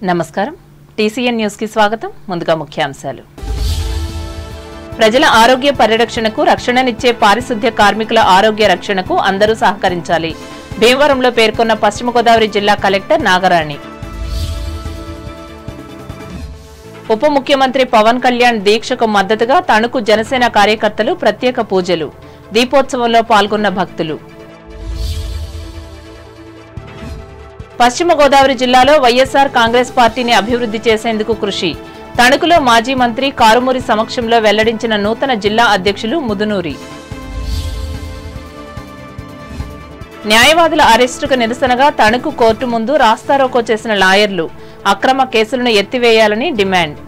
నమస్కారం TCN news కి స్వాగతం ముందుగా ముఖ్యాంశాలు ప్రజల ఆరోగ్య పరిరక్షణకు రక్షణనిచ్చే పారిశుద్ధ్య కార్మికుల ఆరోగ్య రక్షణకు అందరూ సహకరించాలి భీమవరంలో పేర్కొన్న పశ్చిమ గోదావరి జిల్లా కలెక్టర్ నాగరాణి ఉప ముఖ్యమంత్రి పవన్ కళ్యాణ్ దీక్షకు మద్దతుగా తణుకు జనసేన కార్యకర్తలు ప్రత్యేక పూజలు దీపోత్సవంలో పాల్గొన్న భక్తులు పశ్చిమ గోదావరి జిల్లాలో వైఎస్ఆర్ కాంగ్రెస్ పార్టీని అభివృద్ధి చేసేందుకు కృషి తణుకులో మాజీ మంత్రి కారుమూరి సమక్షంలో వెల్లడించిన నూతన జిల్లా అధ్యక్షులు ముదునూరి న్యాయవాదుల అరెస్టుకు నిరసనగా తణుకు కోర్టు ముందు రాస్తారోకో చేసిన లాయర్లు అక్రమ కేసులను ఎత్తివేయాలని డిమాండ్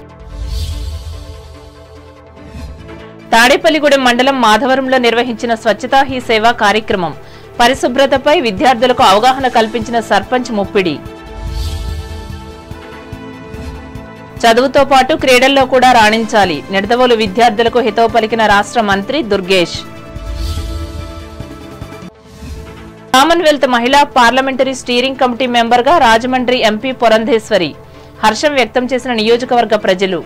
తాడేపల్లిగూడెం మండలం మాధవరంలో నిర్వహించిన స్వచ్ఛతా హీ సేవా కార్యక్రమం పరిశుభ్రతపై విద్యార్థులకు అవగాహన కల్పించిన సర్పంచ్ ముప్పిడి చదువుతో పాటు క్రీడల్లో కూడా రాణించాలి నిడదవోలు విద్యార్థులకు హితవు పలికిన రాష్ట్ర మంత్రి దుర్గేష్ కామన్వెల్త్ మహిళా పార్లమెంటరీ స్టీరింగ్ కమిటీ మెంబర్గా రాజమండ్రి ఎంపీ పురంధేశ్వరి హర్షం వ్యక్తం చేసిన నియోజకవర్గ ప్రజలు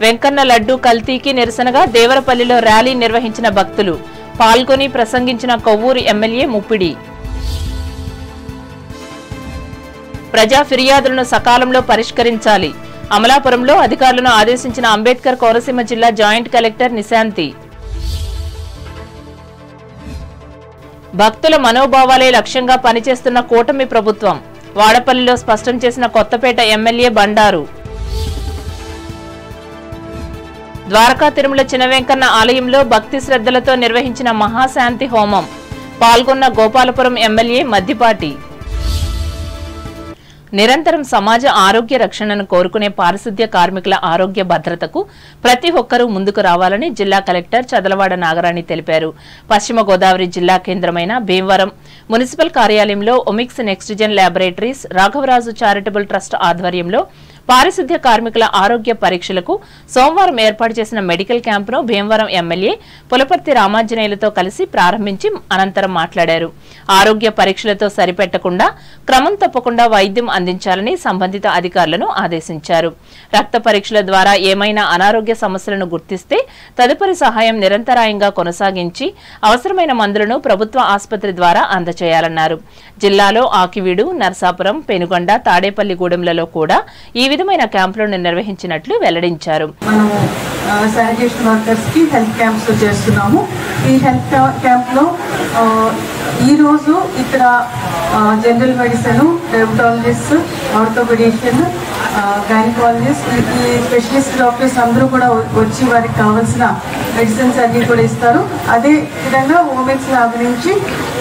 వెంకన్న లడ్డూ కల్తీకి నిరసనగా దేవరపల్లిలో ర్యాలీ నిర్వహించిన భక్తులు పాల్గొని ప్రసంగించిన కొవ్వూరు ఎమ్మెల్యే ముప్పిడి ప్రజా ఫిర్యాదులను సకాలంలో పరిష్కరించాలి అమలాపురంలో అధికారులను ఆదేశించిన అంబేద్కర్ కోనసీమ జిల్లా జాయింట్ కలెక్టర్ నిశాంతి భక్తుల మనోభావాలే లక్ష్యంగా పనిచేస్తున్న కూటమి ప్రభుత్వం వాడపల్లిలో స్పష్టం చేసిన కొత్తపేట ఎమ్మెల్యే బండారు ద్వారకా తిరుమల చిన్న వెంకన్న ఆలయంలో భక్తి శ్రద్ధలతో నిర్వహించిన మహాశాంతి హోమం పాల్గొన్న గోపాలపురం ఎమ్మెల్యే మద్దిపాటి నిరంతరం సమాజ ఆరోగ్య రక్షణను కోరుకునే పారిశుద్ధ్య కార్మికుల ఆరోగ్య భద్రతకు ప్రతి ఒక్కరూ ముందుకు రావాలని జిల్లా కలెక్టర్ చదలవాడ నాగరాణి తెలిపారు పశ్చిమ గోదావరి జిల్లా కేంద్రమైన భీమవరం మున్సిపల్ కార్యాలయంలో Omics NextGen laboratories Raghavaraju charitable trust ఆధ్వర్యంలో పారిశుద్ధ్య కార్మికుల ఆరోగ్య పరీక్షలకు సోమవారం ఏర్పాటు చేసిన మెడికల్ క్యాంపును భీమవరం ఎమ్మెల్యే పులపర్తి రామాంజనేయులతో కలిసి ప్రారంభించి అనంతరం మాట్లాడారు ఆరోగ్య పరీక్షలతో సరిపెట్టకుండా క్రమం తప్పకుండా వైద్యం అందించాలని సంబంధిత అధికారులను ఆదేశించారు రక్త పరీక్షల ద్వారా ఏమైనా అనారోగ్య సమస్యలను గుర్తిస్తే తదుపరి సహాయం నిరంతరాయంగా కొనసాగించి అవసరమైన మందులను ప్రభుత్వ ఆసుపత్రి ద్వారా అందజేయాలన్నారు జిల్లాలో ఆకివీడు నర్సాపురం పెనుగొండ తాడేపల్లిగూడెంలలో కూడా ఈ విధమైన క్యాంపులను నిర్వహించినట్లు వెల్లడించారు. మనము శానిటేషన్ వర్కర్స్ కి హెల్త్ క్యాంప్స్ చేస్తున్నాము. ఈ హెల్త్ క్యాంప్ లో ఈ రోజు ఇక్కడ general medicine, dermatologist, orthopaedician, gynaecologist, ఈ స్పెషలిస్ట్ డాక్టర్స్ అందరూ కూడా వచ్చి వారికి కావాల్సిన మెడిసిన్స్ అన్ని కూడా ఇస్తారు. అదే విధంగా ఓమెక్స్ ల్యాబ్ నుంచి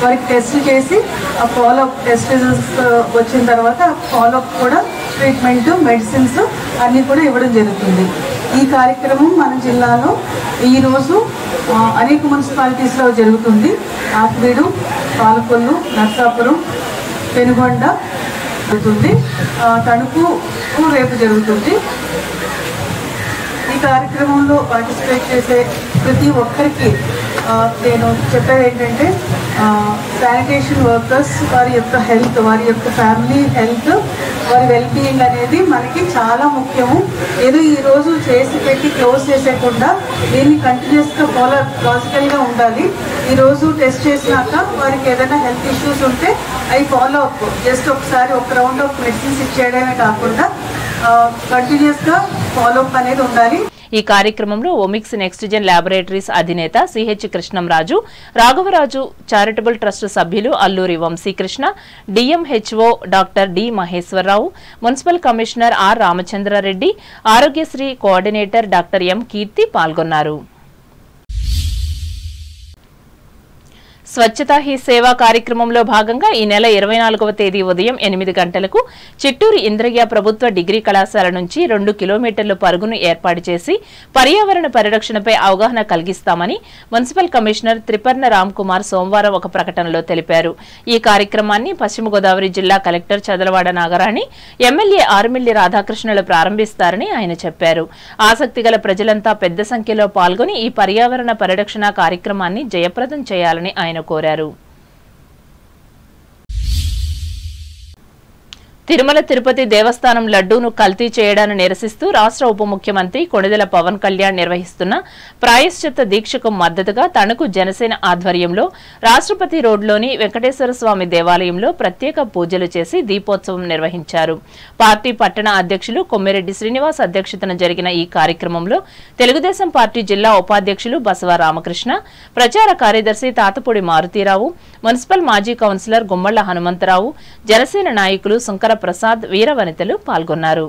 వారికి టెస్ట్ చేసి ఆ ఫాలోఅప్ టెస్ట్ రిజల్ట్స్ వచ్చిన తర్వాత ఫాలోఅప్ కూడా ట్రీట్మెంట్, మెడిసిన్స్ అన్నీ కూడా ఇవ్వడం జరుగుతుంది. ఈ కార్యక్రమం మన జిల్లాలో ఈరోజు అనేక మున్సిపాలిటీస్లో జరుగుతుంది. ఆకివీడు, పాలకొల్లు, నర్సాపురం, పెనుగొండ జరుగుతుంది. తణుకు రేపు జరుగుతుంది. ఈ కార్యక్రమంలో పార్టిసిపేట్ చేసే ప్రతి ఒక్కరికి నేను చెప్పేది ఏంటంటే శానిటేషన్ వర్కర్స్ వారి యొక్క హెల్త్, వారి యొక్క ఫ్యామిలీ హెల్త్, వారి వెల్బీయింగ్ అనేది మనకి చాలా ముఖ్యము. ఏదో ఈరోజు చేసి పెట్టి క్లోజ్ చేసేయకుండా దీన్ని కంటిన్యూస్గా లాజికల్గా ఉండాలి. ఈరోజు టెస్ట్ చేసినాక వారికి ఏదైనా హెల్త్ ఇష్యూస్ ఉంటే అవి ఫాలో అప్, జస్ట్ ఒకసారి ఒక రౌండ్ ఆఫ్ మెడిసిన్స్ ఇచ్చేయడమే కాకుండా కంటిన్యూస్గా ఫాలో అప్ అనేది ఉండాలి. ఈ కార్యక్రమంలో ఒమిక్స్ నెక్స్ట్జెన్ ల్యాబొరేటరీస్ అధినేత CH Krishnamraju, Raghavaraju charitable trust సభ్యులు Alluri Vamsikrishna, DMHO doctor D Maheswararao, municipal commissioner R Ramachandrareddy, Aarogyasri coordinator doctor M Keerthi పాల్గొన్నారు. స్వచ్ఛతా హీ సేవా కార్యక్రమంలో భాగంగా ఈ నెల 24వ తేదీ ఉదయం 8 గంటలకు చిట్టూరు ఇంద్రయ్య ప్రభుత్వ డిగ్రీ కళాశాల నుంచి 2 కిలోమీటర్ల పరుగును ఏర్పాటు చేసి పర్యావరణ పరిరక్షణపై అవగాహన కలిగిస్తామని మున్సిపల్ కమిషనర్ త్రిపర్ణ రామ్ కుమార్ సోమవారం ఒక ప్రకటనలో తెలిపారు. ఈ కార్యక్రమాన్ని పశ్చిమ గోదావరి జిల్లా కలెక్టర్ చదలవాడ నాగరాణి, ఎమ్మెల్యే ఆరుమిల్లి రాధాకృష్ణులు ప్రారంభిస్తారని ఆయన చెప్పారు. ఆసక్తిగల ప్రజలంతా పెద్ద సంఖ్యలో పాల్గొని ఈ పర్యావరణ పరిరక్షణ కార్యక్రమాన్ని జయప్రదం చేయాలని ఆయన కోరారు. తిరుమల తిరుపతి దేవస్థానం లడ్డూను కల్తీ చేయడాన్ని నిరసిస్తూ రాష్ట్ర ఉప ముఖ్యమంత్రి కొణిదెల పవన్ కళ్యాణ్ నిర్వహిస్తున్న ప్రాయశ్చిత్త దీక్షకు మద్దతుగా తణుకు జనసేన ఆధ్వర్యంలో రాష్ట్రపతి రోడ్లోని వెంకటేశ్వర స్వామి దేవాలయంలో ప్రత్యేక పూజలు చేసి దీపోత్సవం నిర్వహించారు. పార్టీ పట్టణ అధ్యక్షులు కొమ్మిరెడ్డి శ్రీనివాస్ అధ్యక్షతన జరిగిన ఈ కార్యక్రమంలో తెలుగుదేశం పార్టీ జిల్లా ఉపాధ్యక్షులు బసవ రామకృష్ణ, ప్రచార కార్యదర్శి తాతపూడి మారుతీరావు, మున్సిపల్ మాజీ కౌన్సిలర్ గుమ్మళ్ల హనుమంతరావు, జనసేన నాయకులు శంకర ప్రసాద్, వీరవనితలు పాల్గొన్నారు.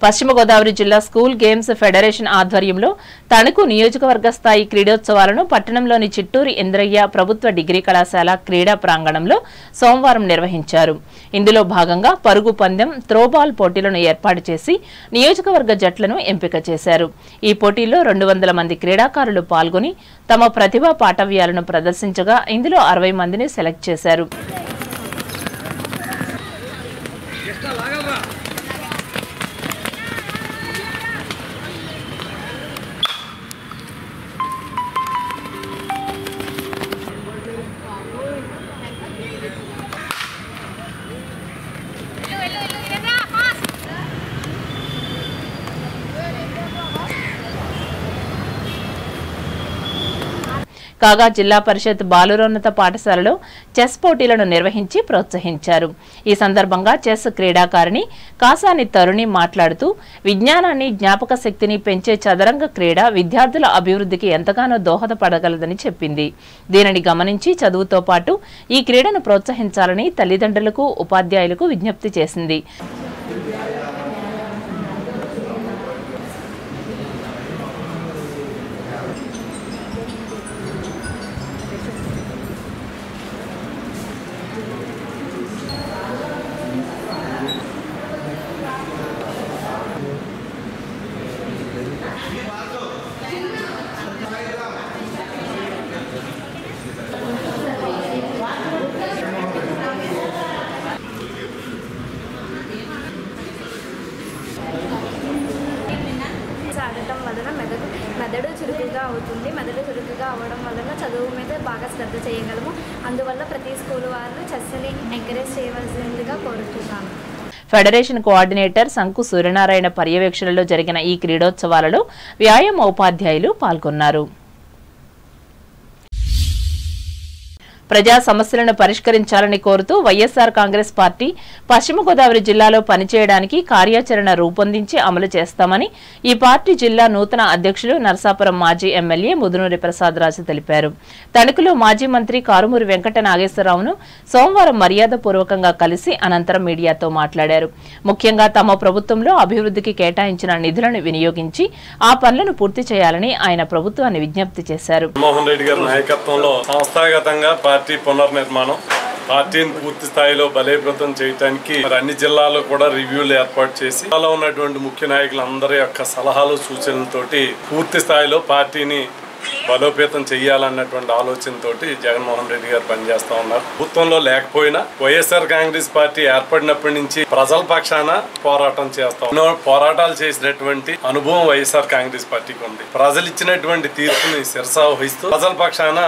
పశ్చిమ గోదావరి జిల్లా స్కూల్ గేమ్స్ ఫెడరేషన్ ఆధ్వర్యంలో తణుకు నియోజకవర్గ స్థాయి క్రీడోత్సవాలను పట్టణంలోని చిట్టూరి ఇంద్రయ్య ప్రభుత్వ డిగ్రీ కళాశాల క్రీడా ప్రాంగణంలో సోమవారం నిర్వహించారు. ఇందులో భాగంగా పరుగు పందెం, త్రోబాల్ పోటీలను ఏర్పాటు చేసి నియోజకవర్గ జట్లను ఎంపిక చేశారు. ఈ పోటీల్లో 200 మంది క్రీడాకారులు పాల్గొని తమ ప్రతిభా పాటవ్యాలను ప్రదర్శించగా ఇందులో 60 మందిని సెలెక్ట్ చేశారు. కాగా జిల్లా పరిషత్ బాలురోన్నత పాఠశాలలో చెస్ పోటీలను నిర్వహించి ప్రోత్సహించారు. ఈ సందర్భంగా చెస్ క్రీడాకారిణి కాసాని తరుణి మాట్లాడుతూ విజ్ఞానాన్ని, జ్ఞాపక శక్తిని పెంచే చదరంగ క్రీడ విద్యార్థుల అభివృద్ధికి ఎంతగానో దోహదపడగలదని చెప్పింది. దీనిని గమనించి చదువుతో పాటు ఈ క్రీడను ప్రోత్సహించాలని తల్లిదండ్రులకు, ఉపాధ్యాయులకు విజ్ఞప్తి చేసింది. మెదడు చురుకుగా అవుతుంది. మెదడు చురుకుగా అవ్వడం వలన చదువు మీద బాగా శ్రద్ధ చేయగలము. అందువల్ల ప్రతి స్కూల్ వారు చెస్ని ఎంకరేజ్ చేయవలసిందిగా కోరుతున్నాను. ఫెడరేషన్ కోఆర్డినేటర్ సంకు సూర్యనారాయణ పర్యవేక్షణలో జరిగిన ఈ క్రీడోత్సవాలలో వ్యాయామ ఉపాధ్యాయులు పాల్గొన్నారు. ప్రజా సమస్యలను పరిష్కరించాలని కోరుతూ వైఎస్ఆర్ కాంగ్రెస్ పార్టీ పశ్చిమ గోదావరి జిల్లాలో పనిచేయడానికి కార్యాచరణ రూపొందించి అమలు చేస్తామని ఈ పార్టీ జిల్లా నూతన అధ్యక్షులు నరసాపురం మాజీ ఎమ్మెల్యే ముదునూరి ప్రసాద్ రాజు తెలిపారు. తణుకులో మాజీ మంత్రి కారుమూరి వెంకట నాగేశ్వరరావును సోమవారం మర్యాదపూర్వకంగా కలిసి అనంతరం మీడియాతో మాట్లాడారు. ముఖ్యంగా తమ ప్రభుత్వంలో అభివృద్ధికి కేటాయించిన నిధులను వినియోగించి ఆ పనులను పూర్తి చేయాలని ఆయన ప్రభుత్వాన్ని విజ్ఞప్తి చేశారు. మోహన్ రెడ్డి గారి నాయకత్వంలో సంస్థాగతంగా పార్టీ పునర్నిర్మాణం, పార్టీని పూర్తి స్థాయిలో బలోపేతం చేయడానికి అన్ని జిల్లాల్లో కూడా రివ్యూలు ఏర్పాటు చేసి జిల్లాలో ఉన్నటువంటి ముఖ్య నాయకులందరి యొక్క సలహాలు, సూచనలతోటి పూర్తి స్థాయిలో పార్టీని బలోపేతం చేయాలన్నటువంటి ఆలోచనతోటి జగన్మోహన్ రెడ్డి గారు పనిచేస్తా ఉన్నారు. ప్రభుత్వంలో లేకపోయినా వైఎస్ఆర్ కాంగ్రెస్ పార్టీ ఏర్పడినప్పటి నుంచి ప్రజల పక్షాన పోరాటం చేస్తాం. ఎన్నో పోరాటాలు చేసినటువంటి అనుభవం వైఎస్ఆర్ కాంగ్రెస్ పార్టీకి ఉంది. ప్రజలు ఇచ్చినటువంటి తీర్పుని శిరసావహిస్తూ ప్రజల పక్షాన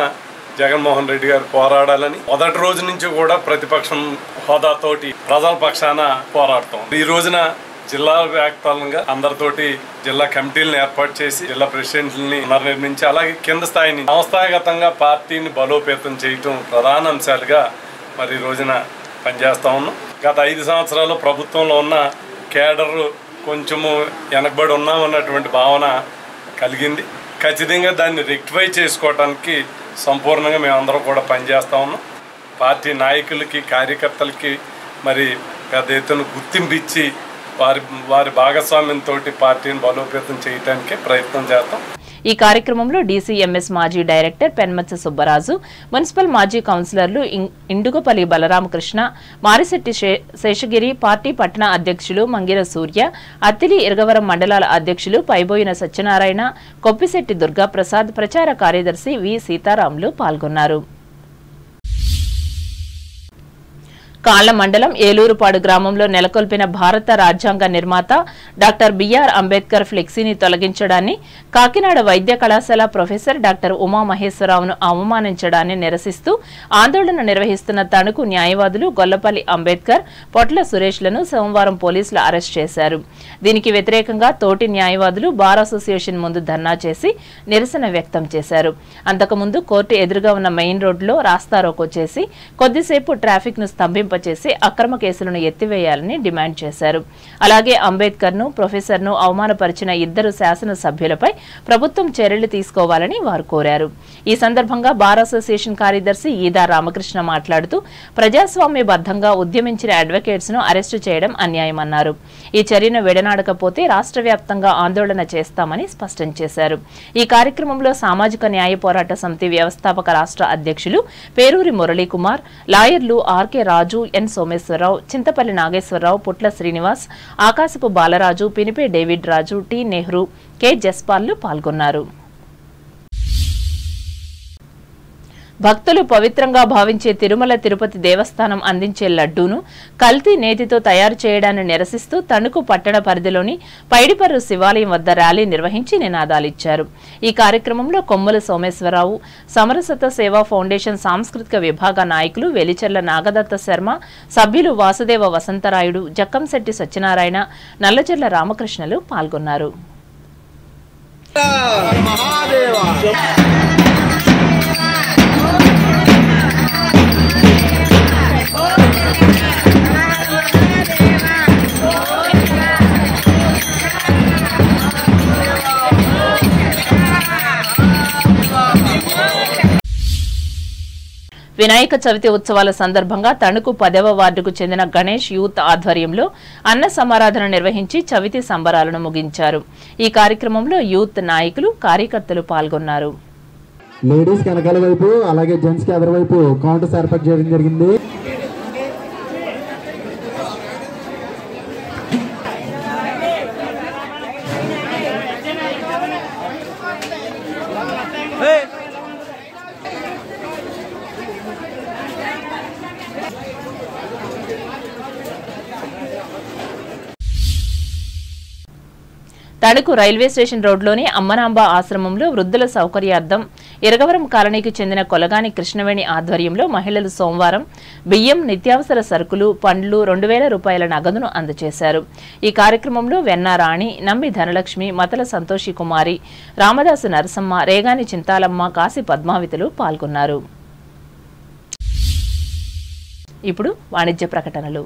జగన్మోహన్ రెడ్డి గారు పోరాడాలని మొదటి రోజు నుంచి కూడా ప్రతిపక్షం హోదాతోటి ప్రజల పక్షాన పోరాడతాం. ఈ రోజున జిల్లా వ్యాప్తంగా అందరితోటి జిల్లా కమిటీలను ఏర్పాటు చేసి జిల్లా ప్రెసిడెంట్లని పునర్నిర్మించి అలాగే కింద స్థాయిని సంస్థాగతంగా పార్టీని బలోపేతం చేయటం ప్రధాన అంశాలుగా మరి ఈ రోజున పనిచేస్తా ఉన్నాం. గత 5 సంవత్సరాలు ప్రభుత్వంలో ఉన్న కేడర్ కొంచెము వెనకబడి ఉన్నామన్నటువంటి భావన కలిగింది. ఖచ్చితంగా దాన్ని రెక్టిఫై చేసుకోవటానికి సంపూర్ణంగా మేమందరం కూడా పనిచేస్తా ఉన్నాం. పార్టీ నాయకులకి, కార్యకర్తలకి మరి పెద్ద ఎత్తున గుర్తింపు ఇచ్చి వారి భాగస్వామ్యంతో పార్టీని బలోపేతం చేయడానికే ప్రయత్నం చేద్దాం. ఈ కార్యక్రమంలో డీసీఎంఎస్ మాజీ డైరెక్టర్ పెన్మత్స సుబ్బరాజు, మున్సిపల్ మాజీ కౌన్సిలర్లు ఇండుగపల్లి బలరామకృష్ణ, మారిశెట్టి శేషగిరి, పార్టీ పట్టణ అధ్యక్షులు మంగిర సూర్య, అత్తిలి ఇరగవరం మండలాల అధ్యక్షులు పైబోయిన సత్యనారాయణ, కొప్పిశెట్టి దుర్గాప్రసాద్, ప్రచార కార్యదర్శి వి సీతారాములు పాల్గొన్నారు. కాళ్ల మండలం ఏలూరుపాడు గ్రామంలో నెలకొల్పిన భారత రాజ్యాంగ నిర్మాత డాక్టర్ బిఆర్ అంబేద్కర్ ఫ్లెక్సీని తొలగించడాన్ని, కాకినాడ వైద్య కళాశాల ప్రొఫెసర్ డాక్టర్ ఉమామహేశ్వరరావును అవమానించడాన్ని నిరసిస్తూ ఆందోళన నిర్వహిస్తున్న తణుకు న్యాయవాదులు గొల్లపల్లి అంబేద్కర్, పొట్ల సురేష్లను సోమవారం పోలీసులు అరెస్ట్ చేశారు. దీనికి వ్యతిరేకంగా తోటి న్యాయవాదులు బార్ అసోసియేషన్ ముందు ధర్నా చేసి నిరసన వ్యక్తం చేశారు. అంతకుముందు కోర్టు ఎదురుగా ఉన్న మెయిన్ రోడ్డులో రాస్తారోకో చేసి కొద్దిసేపు ట్రాఫిక్ ను స్తంభింప చేసి అక్రమ కేసులను ఎత్తివేయాలని డిమాండ్ చేశారు. అలాగే అంబేద్కర్ ను, ప్రొఫెసర్ ను అవమానపరిచిన ఇద్దరు శాసనసభ్యులపై ప్రభుత్వం చర్యలు తీసుకోవాలని వారు కోరారు. ఈ సందర్భంగా బార్ అసోసియేషన్ కార్యదర్శి ఈదా రామకృష్ణ మాట్లాడుతూ ప్రజాస్వామ్యబద్ధంగా ఉద్యమించిన అడ్వకేట్స్ ను అరెస్టు చేయడం అన్యాయమన్నారు. ఈ చర్యను విడనాడకపోతే రాష్ట్ర వ్యాప్తంగా ఆందోళన చేస్తామని స్పష్టం చేశారు. ఈ కార్యక్రమంలో సామాజిక న్యాయ పోరాట సమితి వ్యవస్థాపక రాష్ట్ర అధ్యక్షులు పేరూరి మురళీకుమార్, లాయర్లు ఆర్కే రాజు, ఎన్ సోమేశ్వరరావు, చింతపల్లి నాగేశ్వరరావు, పుట్ల శ్రీనివాస్, ఆకాశపు బాలరాజు, పినిపే డేవిడ్ రాజు, టి నెహ్రూ, కె జస్పాల్లు పాల్గొన్నారు. భక్తులు పవిత్రంగా భావించే తిరుమల తిరుపతి దేవస్థానం అందించే లడ్డూను కల్తీ నేతితో తయారు చేయడాన్ని నిరసిస్తూ తణుకు పట్టణ పరిధిలోని పైడిపర్రు శివాలయం వద్ద ర్యాలీ నిర్వహించి నినాదాలిచ్చారు. ఈ కార్యక్రమంలో కొమ్ముల సోమేశ్వరరావు, సమరసత సేవా ఫౌండేషన్ సాంస్కృతిక విభాగ నాయకులు వెలిచెర్ల నాగదత్త శర్మ, సభ్యులు వాసుదేవ వసంతరాయుడు, జక్కంశెట్టి సత్యనారాయణ, నల్లచెర్ల రామకృష్ణలు పాల్గొన్నారు. వినాయక చవితి ఉత్సవాల సందర్భంగా తణుకు 10వ వార్డుకు చెందిన గణేష్ యూత్ ఆధ్వర్యంలో అన్న సమారాధన నిర్వహించి చవితి సంబరాలను ముగించారు. ఈ కార్యక్రమంలో యూత్ నాయకులు, కార్యకర్తలు పాల్గొన్నారు. లేడీస్ వెనకాల వైపు అలాగే జెంట్స్ కి ఎదురు వైపు కౌంటర్స్ ఏర్పాటు చేయడం జరిగింది. తణుకు రైల్వే స్టేషన్ రోడ్లోని అమ్మనాంబ ఆశ్రమంలో వృద్ధుల సౌకర్యార్థం ఇరగవరం కాలనీకి చెందిన కొలగాని కృష్ణవేణి ఆధ్వర్యంలో మహిళలు సోమవారం బియ్యం, నిత్యావసర సరుకులు, పండ్లు, 2000 రూపాయల నగదును అందజేశారు. ఈ కార్యక్రమంలో వెన్నా రాణి, నంబి ధనలక్ష్మి, మతల సంతోషి కుమారి, రామదాసు నరసమ్మ, రేగాని చింతాలమ్మ, కాశీ పద్మావతులు పాల్గొన్నారు. ఇప్పుడు వాణిజ్య ప్రకటనలు.